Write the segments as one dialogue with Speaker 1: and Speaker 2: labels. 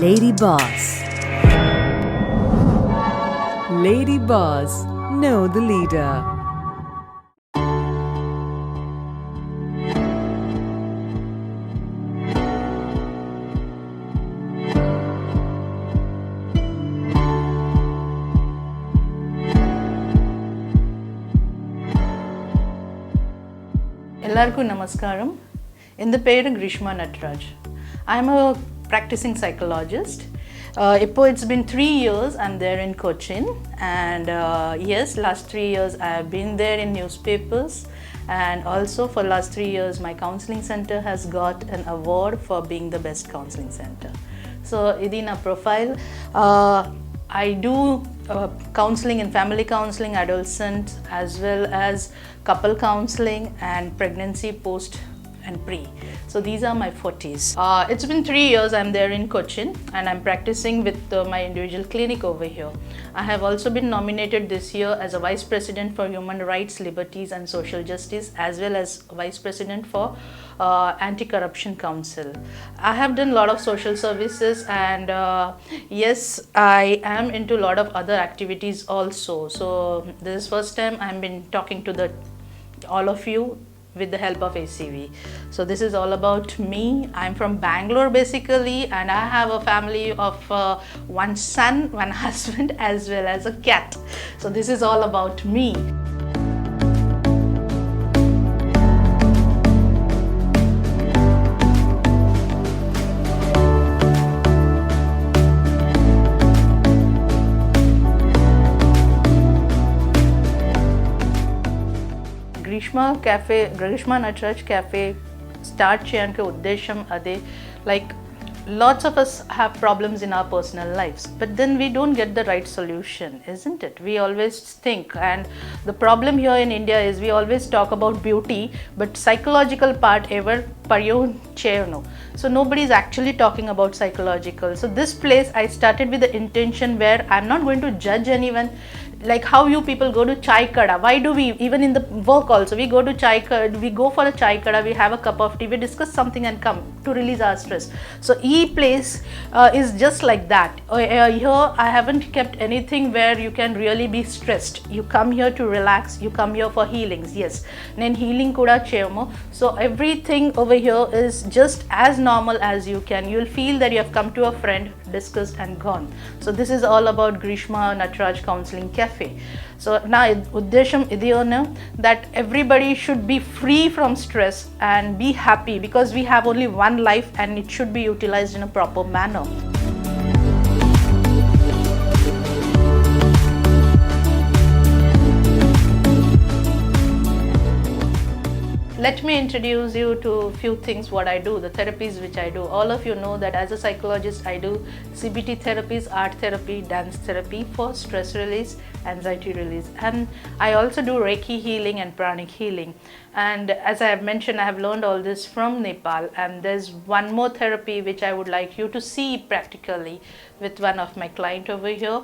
Speaker 1: Lady Boss. Lady Boss, know the leader.
Speaker 2: Ellarku Namaskaram. In the pair Grishma Nataraj. I am a practicing psychologist. It's been 3 years I'm there in Cochin, and yes, last 3 years I have been there in newspapers, and also for last 3 years my counseling center has got an award for being the best counseling center. So idina profile. I do counseling in family counseling, adolescent, as well as couple counseling and pregnancy, post and pre. So these are my forties. It's been 3 years I'm there in Cochin, and I'm practicing with my individual clinic over here. I have also been nominated this year as a Vice President for Human Rights, Liberties and Social Justice, as well as Vice President for Anti-Corruption Council. I have done a lot of social services, and yes, I am into a lot of other activities also. So this is first time I've been talking to all of you with the help of ACV. So this is all about me. I'm from Bangalore basically, and I have a family of one son, one husband, as well as a cat. So this is all about me. Grishma Nataraj Cafe start cheyanike uddesham ade, like lots of us have problems in our personal lives, but then we don't get the right solution, isn't it? We always think, and the problem here in India is we always talk about beauty, but psychological part ever paryon cheyano. So nobody is actually talking about psychological. So this place I started with the intention where I'm not going to judge anyone. Like how you people go to chai kada, why do we, even in the work also, we go to chai kada, we go for a chai kada, we have a cup of tea, we discuss something and come to release our stress. So place is just like that. Here I haven't kept anything where you can really be stressed. You come here to relax, you come here for healings. Yes, then healing kuda cheyamo. So everything over here is just as normal as you can. You'll feel that you have come to a friend, discussed and gone. So this is all about Grishma Nataraj Counseling Cafe. So now uddesham idiyona that everybody should be free from stress and be happy, because we have only one life and it should be utilized in a proper manner. Let me introduce you to a few things what I do, the therapies which I do. All of you know that as a psychologist I do CBT therapies, art therapy, dance therapy for stress release, anxiety release, and I also do Reiki healing and pranic healing. And as I have mentioned, I have learned all this from Nepal, and there's one more therapy which I would like you to see practically with one of my client over here.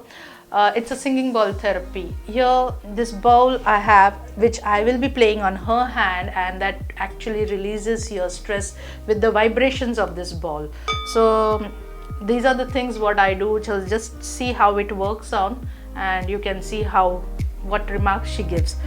Speaker 2: It's a singing bowl therapy. Here, this bowl I have, which I will be playing on her hand, and that actually releases your stress with the vibrations of this ball. So these are the things what I do. So just see how it works on, and you can see what remarks she gives.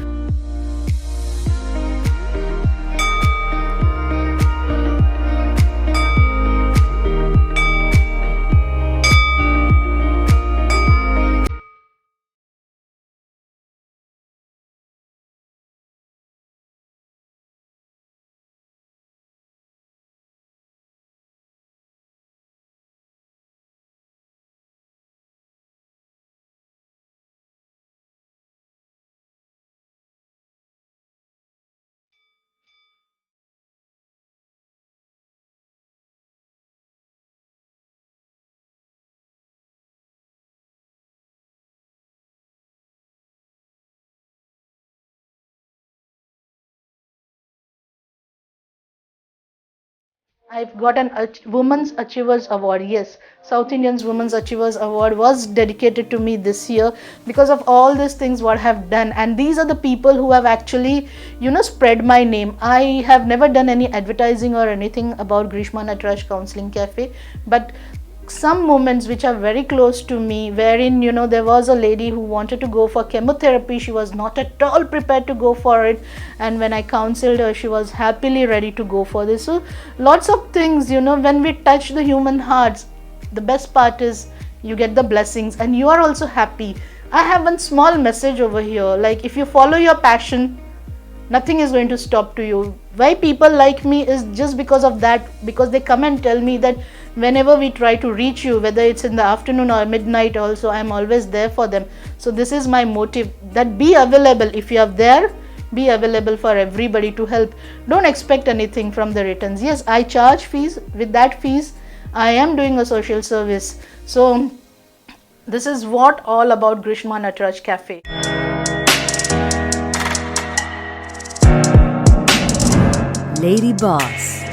Speaker 2: I've got a Women's Achievers Award. Yes, South Indians Women's Achievers Award was dedicated to me this year because of all these things what I have done. And these are the people who have actually, spread my name. I have never done any advertising or anything about Grishma Nataraj Counseling Cafe, but some moments which are very close to me, wherein there was a lady who wanted to go for chemotherapy. She was not at all prepared to go for it, and when I counseled her, she was happily ready to go for this. So lots of things, when we touch the human hearts, the best part is you get the blessings and you are also happy. I have one small message over here, like if you follow your passion, nothing is going to stop to you. Why people like me is just because of that, because they come and tell me that whenever we try to reach you, whether it's in the afternoon or midnight also, I'm always there for them. So this is my motive, that be available. If you are there, be available for everybody to help. Don't expect anything from the returns. Yes, I charge fees. With that fees, I am doing a social service. So this is what all about Grishma Nataraj Cafe.
Speaker 1: Lady Boss.